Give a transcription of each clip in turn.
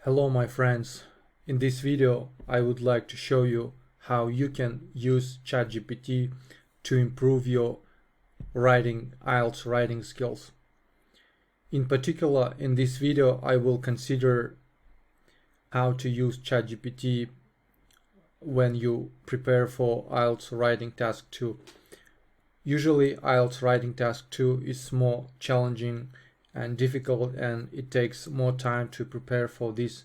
Hello my friends, in this video I would like to show you how you can use ChatGPT to improve your IELTS writing skills. In particular, in this video I will consider how to use ChatGPT when you prepare for IELTS writing task 2. Usually IELTS writing task 2 is more challenging and difficult, and it takes more time to prepare for this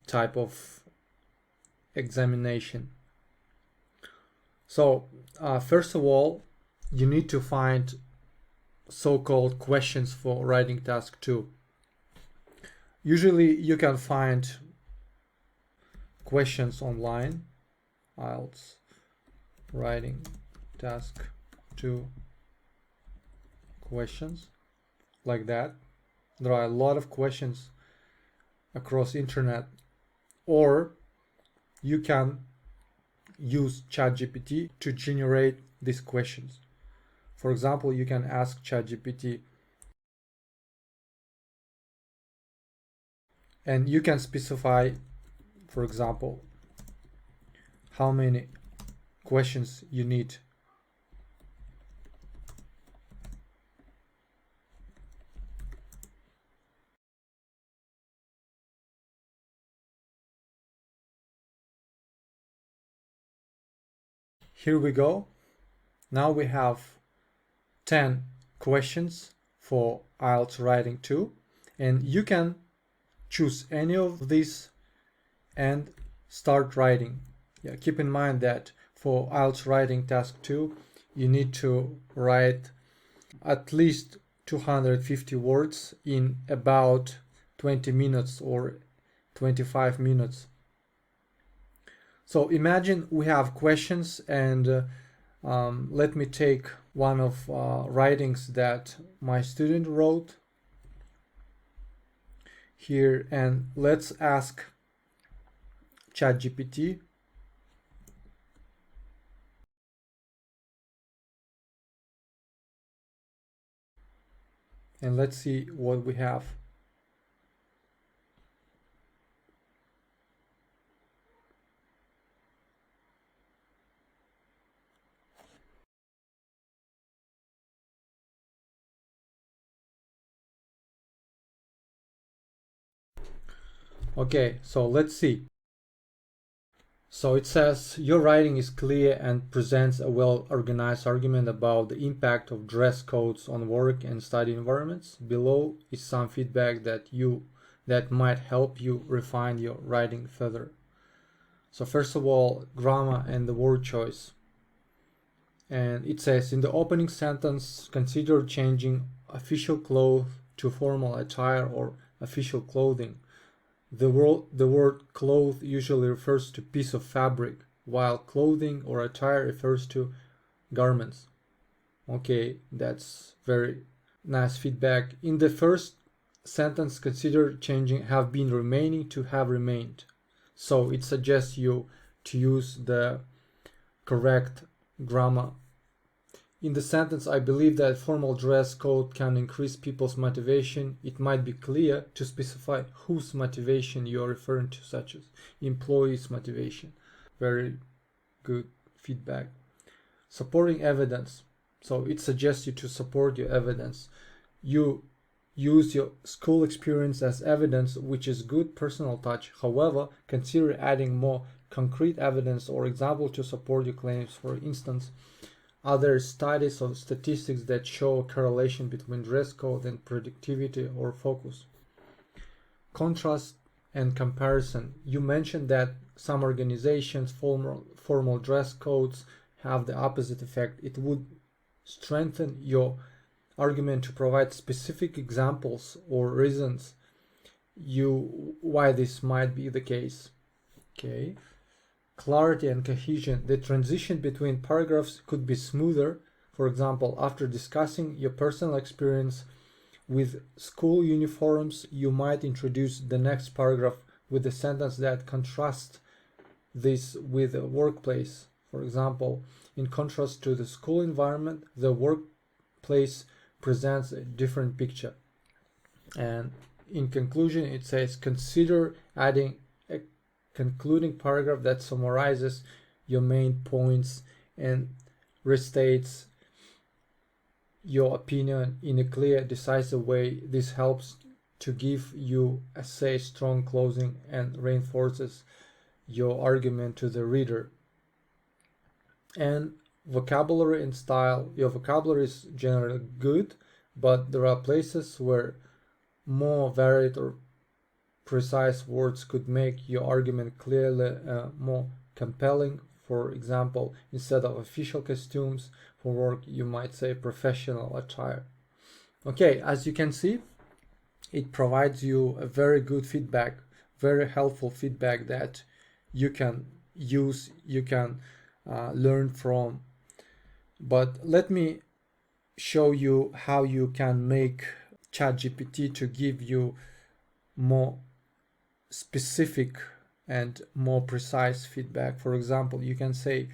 type of examination. So first of all, you need to find so-called questions for writing task 2. Usually you can find questions online, IELTS writing task 2 questions, like that. There are a lot of questions across internet, or you can use ChatGPT to generate these questions. For example, you can ask ChatGPT and you can specify, for example, how many questions you need. Here we go. Now we have 10 questions for IELTS writing 2, and you can choose any of these and start writing. Keep in mind that for IELTS writing task 2 you need to write at least 250 words in about 20 minutes or 25 minutes. So imagine we have questions, and let me take one of writings that my student wrote here, and let's ask ChatGPT. And let's see what we have. Okay, so let's see. So it says, your writing is clear and presents a well-organized argument about the impact of dress codes on work and study environments. Below is some feedback that might help you refine your writing further. So first of all, grammar and the word choice. And it says, in the opening sentence, consider changing official clothes to formal attire or official clothing. The word cloth usually refers to piece of fabric, while clothing or attire refers to garments. Okay, that's very nice feedback. In the first sentence, consider changing have been remaining to have remained. So it suggests you to use the correct grammar. In the sentence, I believe that formal dress code can increase people's motivation. It might be clear to specify whose motivation you are referring to, such as employees' motivation. Very good feedback. Supporting evidence. So it suggests you to support your evidence. You use your school experience as evidence, which is good personal touch. However, consider adding more concrete evidence or example to support your claims. For instance, other studies or statistics that show a correlation between dress code and productivity or focus. Contrast and comparison. You mentioned that some organizations' formal dress codes have the opposite effect. It would strengthen your argument to provide specific examples or reasons why this might be the case. Okay. Clarity and cohesion. The transition between paragraphs could be smoother. For example, after discussing your personal experience with school uniforms, you might introduce the next paragraph with a sentence that contrasts this with the workplace. For example, in contrast to the school environment, the workplace presents a different picture. And in conclusion, it says consider adding a concluding paragraph that summarizes your main points and restates your opinion in a clear, decisive way. This helps to give you essay strong closing and reinforces your argument to the reader. And vocabulary and style. Your vocabulary is generally good, but there are places where more varied or precise words could make your argument clearly more compelling. For example, instead of official costumes for work, you might say professional attire. Okay, as you can see, it provides you a very good feedback, very helpful feedback that you can use, you can learn from. But let me show you how you can make ChatGPT to give you more specific and more precise feedback. For example, you can say,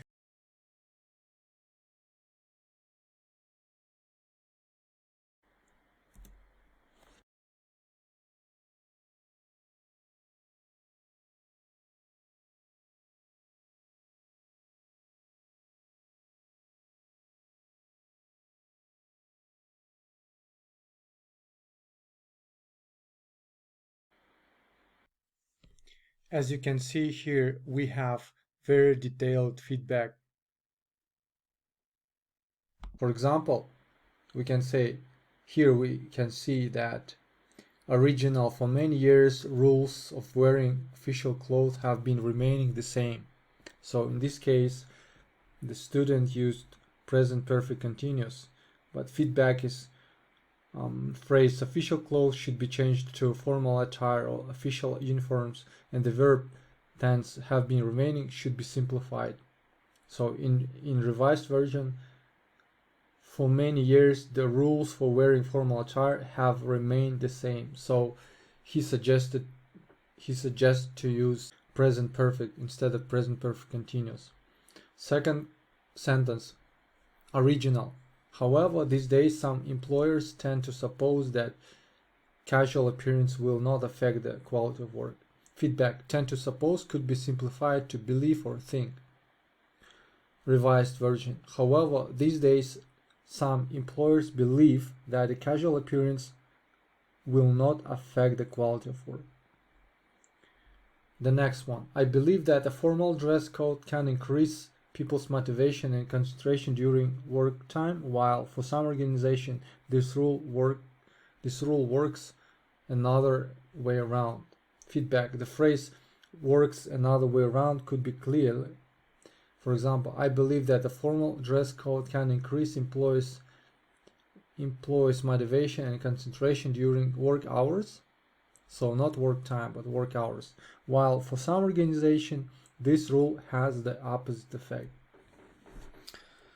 as you can see here, we have very detailed feedback. For example, we can say, here we can see that original for many years rules of wearing official clothes have been remaining the same. So in this case, the student used present perfect continuous, but feedback is phrase official clothes should be changed to formal attire or official uniforms, and the verb tense have been remaining should be simplified. So in revised version, for many years the rules for wearing formal attire have remained the same. So he suggests to use present perfect instead of present perfect continuous. Second sentence, original. However, these days some employers tend to suppose that casual appearance will not affect the quality of work. Feedback, tend to suppose could be simplified to believe or think. Revised version. However, these days some employers believe that a casual appearance will not affect the quality of work. The next one. I believe that a formal dress code can increase people's motivation and concentration during work time, while for some organization this rule works another way around. Feedback. The phrase works another way around could be clear. For example, I believe that a formal dress code can increase employees' motivation and concentration during work hours. So not work time, but work hours. While for some organization, this rule has the opposite effect.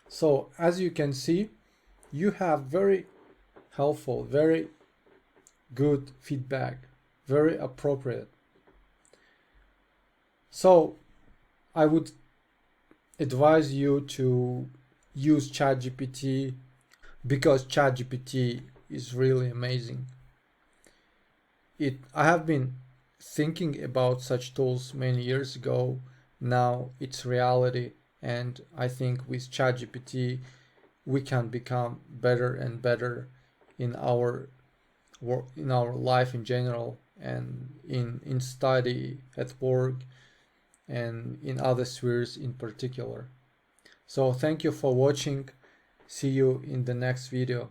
So as you can see, you have very helpful, very good feedback, very appropriate. So I would advise you to use ChatGPT because ChatGPT is really amazing. I have been thinking about such tools many years ago. Now it's reality, and I think with ChatGPT we can become better and better in our work, in our life in general, and in study, at work, and in other spheres in particular. So thank you for watching. See you in the next video.